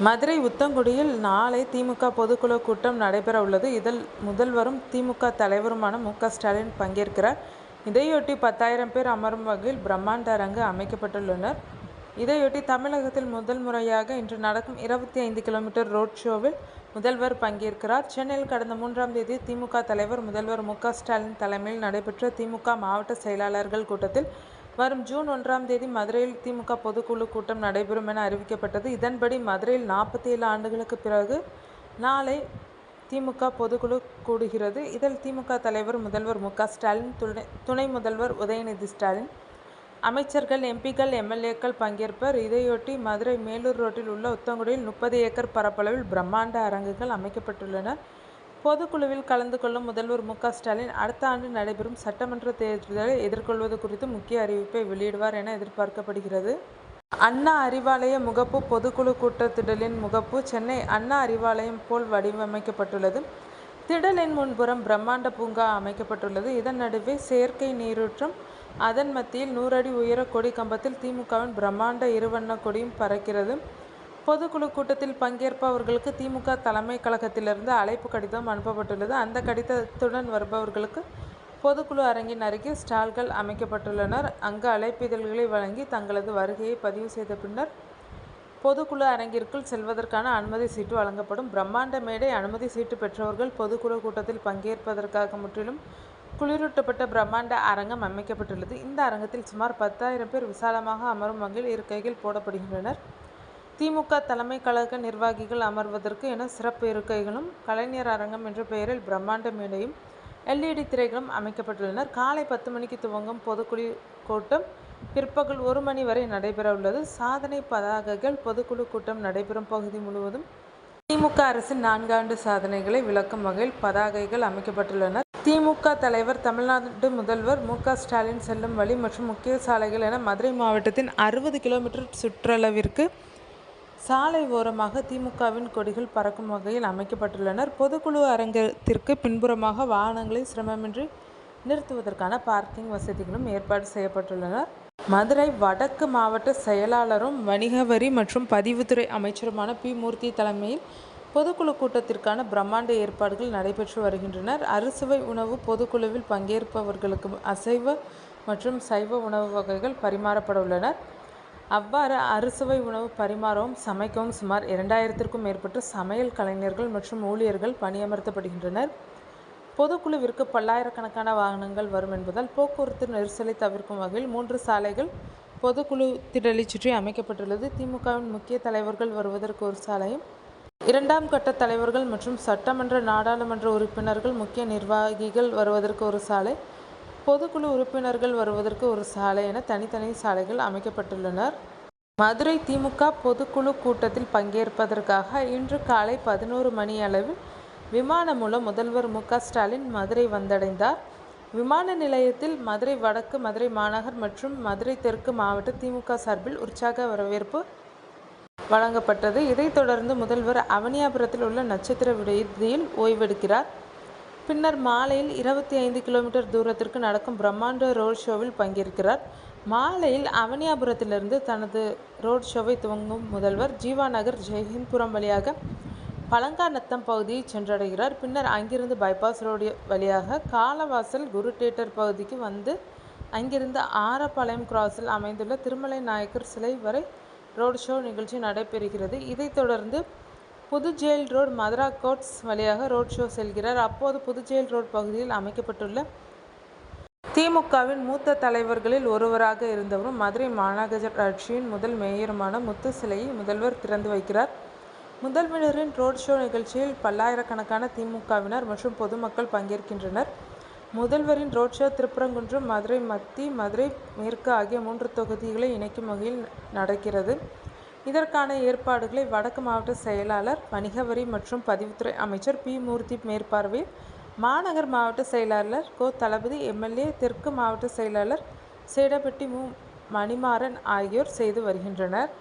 மதுரை உத்தங்குடியில் நாளை திமுக பொதுக்குழு கூட்டம் நடைபெற உள்ளது. இதில் முதல்வரும் திமுக தலைவருமான மு.க.ஸ்டாலின் பங்கேற்கிறார். இதையொட்டி 10,000 பேர் அமரும் வகையில் பிரம்மாண்ட அரங்கு அமைக்கப்பட்டுள்ளனர். இதையொட்டி தமிழகத்தில் முதல் முறையாக இன்று நடக்கும் 25 கிலோமீட்டர் ரோட் ஷோவில் முதல்வர் பங்கேற்கிறார். சென்னையில் கடந்த 3ஆம் தேதி திமுக தலைவர் முதல்வர் மு.க.ஸ்டாலின் தலைமையில் நடைபெற்ற திமுக மாவட்ட செயலாளர்கள் கூட்டத்தில் வரும் ஜூன் 1ஆம் தேதி மதுரையில் திமுக பொதுக்குழு கூட்டம் நடைபெறும் என அறிவிக்கப்பட்டது. இதன்படி மதுரையில் 47 ஆண்டுகளுக்கு பிறகு நாளை திமுக பொதுக்குழு கூடுகிறது. இதில் திமுக தலைவர் முதல்வர் மு.க.ஸ்டாலின், துணை முதல்வர் உதயநிதி ஸ்டாலின், அமைச்சர்கள், எம்பிக்கள், எம்எல்ஏக்கள் பங்கேற்பர். இதையொட்டி மதுரை மேலூர் ரோட்டில் உள்ள உத்தங்குடியில் 30 ஏக்கர் பரப்பளவில் பிரம்மாண்ட அரங்குகள் அமைக்கப்பட்டுள்ளன. பொதுக்குழுவில் கலந்து கொள்ளும் முதல்வர் மு.க.ஸ்டாலின் அடுத்த ஆண்டு நடைபெறும் சட்டமன்ற தேர்தலை எதிர்கொள்வது குறித்து முக்கிய அறிவிப்பை வெளியிடுவார் என எதிர்பார்க்கப்படுகிறது. அண்ணா அறிவாலய முகப்பு பொதுக்குழு கூட்டத்திடலின் முகப்பு சென்னை அண்ணா அறிவாலயம் போல் வடிவமைக்கப்பட்டுள்ளது. திடலின் முன்புறம் பிரம்மாண்ட பூங்கா அமைக்கப்பட்டுள்ளது. இதன் நடுவே செயற்கை நீரூற்றம். அதன் மத்தியில் 100 அடி உயர கொடி கம்பத்தில் திமுகவின் பிரம்மாண்ட இருவண்ண கொடியும் பறக்கிறது. பொதுக்குழு கூட்டத்தில் பங்கேற்பவர்களுக்கு திமுக தலைமை கழகத்திலிருந்து அழைப்பு கடிதம் அனுப்பப்பட்டுள்ளது. அந்த கடிதத்துடன் வருபவர்களுக்கு பொதுக்குழு அரங்கின் அருகே ஸ்டால்கள் அமைக்கப்பட்டுள்ளனர். அங்கு அழைப்பிதழ்களை வழங்கி தங்களது வருகையை பதிவு செய்த பின்னர் பொதுக்குழு அரங்கிற்குள் செல்வதற்கான அனுமதி சீட்டு வழங்கப்படும். பிரம்மாண்ட மேடை. அனுமதி சீட்டு பெற்றவர்கள் பொதுக்குழு கூட்டத்தில் பங்கேற்பதற்காக முற்றிலும் குளிரூட்டப்பட்ட பிரம்மாண்ட அரங்கம் அமைக்கப்பட்டுள்ளது. இந்த அரங்கத்தில் சுமார் 10,000 பேர் விசாலமாக அமரும் வகையில் இருக்கைகள் போடப்படுகின்றனர். திமுக தலைமை கழக நிர்வாகிகள் அமர்வதற்கு என சிறப்பு இருக்கைகளும், கலைஞர் அரங்கம் என்ற பெயரில் பிரம்மாண்ட மேடையும், LED திரைகளும் அமைக்கப்பட்டுள்ளன. காலை 10 மணிக்கு துவங்கும் பொதுக்குழு கூட்டம் பிற்பகல் 1 மணி வரை நடைபெற உள்ளது. சாதனை பதாகைகள். பொதுக்குழு கூட்டம் நடைபெறும் பகுதி முழுவதும் திமுக அரசின் 4 ஆண்டு சாதனைகளை விளக்கும் வகையில் பதாகைகள் அமைக்கப்பட்டுள்ளன. திமுக தலைவர், தமிழ்நாடு முதல்வர் மு.க.ஸ்டாலின் செல்லும் வழி மற்றும் முக்கிய சாலைகள் என மதுரை மாவட்டத்தின் 60 கிலோமீட்டர் சுற்றளவிற்கு சாலை ஓரமாக திமுகவின் கொடிகள் பறக்கும் வகையில் அமைக்கப்பட்டுள்ளனர். பொதுக்குழு அரங்கத்திற்கு பின்புறமாக வாகனங்களை சிரமமின்றி நிறுத்துவதற்கான பார்க்கிங் வசதிகளும் ஏற்பாடு செய்யப்பட்டுள்ளனர். மதுரை வடக்கு மாவட்ட செயலாளரும் வணிக வரி மற்றும் பதிவுத்துறை அமைச்சருமான பி. மூர்த்தி தலைமையில் பொதுக்குழு கூட்டத்திற்கான பிரம்மாண்ட ஏற்பாடுகள் நடைபெற்று வருகின்றன. அறுசுவை உணவு. பொதுக்குழுவில் பங்கேற்பவர்களுக்கு அசைவ மற்றும் சைவ உணவு வகைகள் பரிமாறப்பட உள்ளன. அவ்வாறு அறுசுவை உணவு பரிமாறவும் சமைக்கவும் சுமார் 2000க்கும் மேற்பட்ட சமையல் கலைஞர்கள் மற்றும் ஊழியர்கள் பணியமர்த்தப்படுகின்றனர். பொதுக்குழுவிற்கு பல்லாயிரக்கணக்கான வாகனங்கள் வரும் என்பதால் போக்குவரத்து நெரிசலை தவிர்க்கும் வகையில் 3 சாலைகள் பொதுக்குழு திடலை சுற்றி அமைக்கப்பட்டுள்ளது. திமுகவின் முக்கிய தலைவர்கள் வருவதற்கு ஒரு சாலையும், 2ஆம் கட்ட தலைவர்கள் மற்றும் சட்டமன்ற, நாடாளுமன்ற உறுப்பினர்கள், முக்கிய நிர்வாகிகள் வருவதற்கு ஒரு சாலை, பொதுக்குழு உறுப்பினர்கள் வருவதற்கு ஒரு சாலை என தனித்தனி சாலைகள் அமைக்கப்பட்டுள்ளனர். மதுரை திமுக பொதுக்குழு கூட்டத்தில் பங்கேற்பதற்காக இன்று காலை 11 மணி அளவில் விமானம் மூலம் முதல்வர் மு.க.ஸ்டாலின் மதுரை வந்தடைந்தார். விமான நிலையத்தில் மதுரை வடக்கு, மதுரை மாநகர் மற்றும் மதுரை தெற்கு மாவட்ட திமுக சார்பில் உற்சாக வரவேற்பு வழங்கப்பட்டது. இதைத் தொடர்ந்து முதல்வர் அவனியாபுரத்தில் உள்ள நட்சத்திர விடுதியில் ஓய்வெடுக்கிறார். பின்னர் மாலையில் 25 கிலோமீட்டர் தூரத்திற்கு நடக்கும் பிரம்மாண்ட ரோட் ஷோவில் பங்கேற்கிறார். மாலையில் அவனியாபுரத்திலிருந்து தனது ரோட் ஷோவை துவங்கும் முதல்வர் ஜீவா நகர், ஜெயஹிந்த்புரம் வழியாக பழங்காநத்தம் பகுதியை சென்றடைகிறார். பின்னர் அங்கிருந்து பைபாஸ் ரோடு வழியாக காலவாசல், குரு தியேட்டர் பகுதிக்கு வந்து அங்கிருந்து ஆரப்பாளையம் கிராஸில் அமைந்துள்ள திருமலை நாயக்கர் சிலை வரை ரோட் ஷோ நிகழ்ச்சி நடைபெறுகிறது. இதைத் தொடர்ந்து புதுஜெயில் ரோடு, மதுரா கோட்ஸ் வழியாக ரோட் ஷோ செல்கிறார். அப்போது புதுஜெயில் ரோடு பகுதியில் அமைக்கப்பட்டுள்ள திமுகவின் மூத்த தலைவர்களில் ஒருவராக இருந்தவரும் மதுரை மாநகராட்சியின் முதல் மேயருமான முத்து சிலையை முதல்வர் திறந்து வைக்கிறார். முதல்வரின் ரோட் ஷோ நிகழ்ச்சியில் பல்லாயிரக்கணக்கான திமுகவினர் மற்றும் பொதுமக்கள் பங்கேற்கின்றனர். முதல்வரின் ரோட் ஷோ திருப்பரங்குன்றம், மதுரை மத்தி, மதுரை மேற்கு ஆகிய 3 தொகுதிகளை இணைக்கும் வகையில் நடக்கிறது. இதற்கான ஏற்பாடுகளை வடக்கு மாவட்ட செயலாளர், வணிக வரி மற்றும் பதிவுத்துறை அமைச்சர் பி. மூர்த்தி மேற்பார்வையில் மாநகர் மாவட்ட செயலாளர் கோ. தளபதி, எம்எல்ஏ, தெற்கு மாவட்ட செயலாளர் சேடபட்டி மு. மணிமாறன் ஆகியோர் செய்து வருகின்றனர்.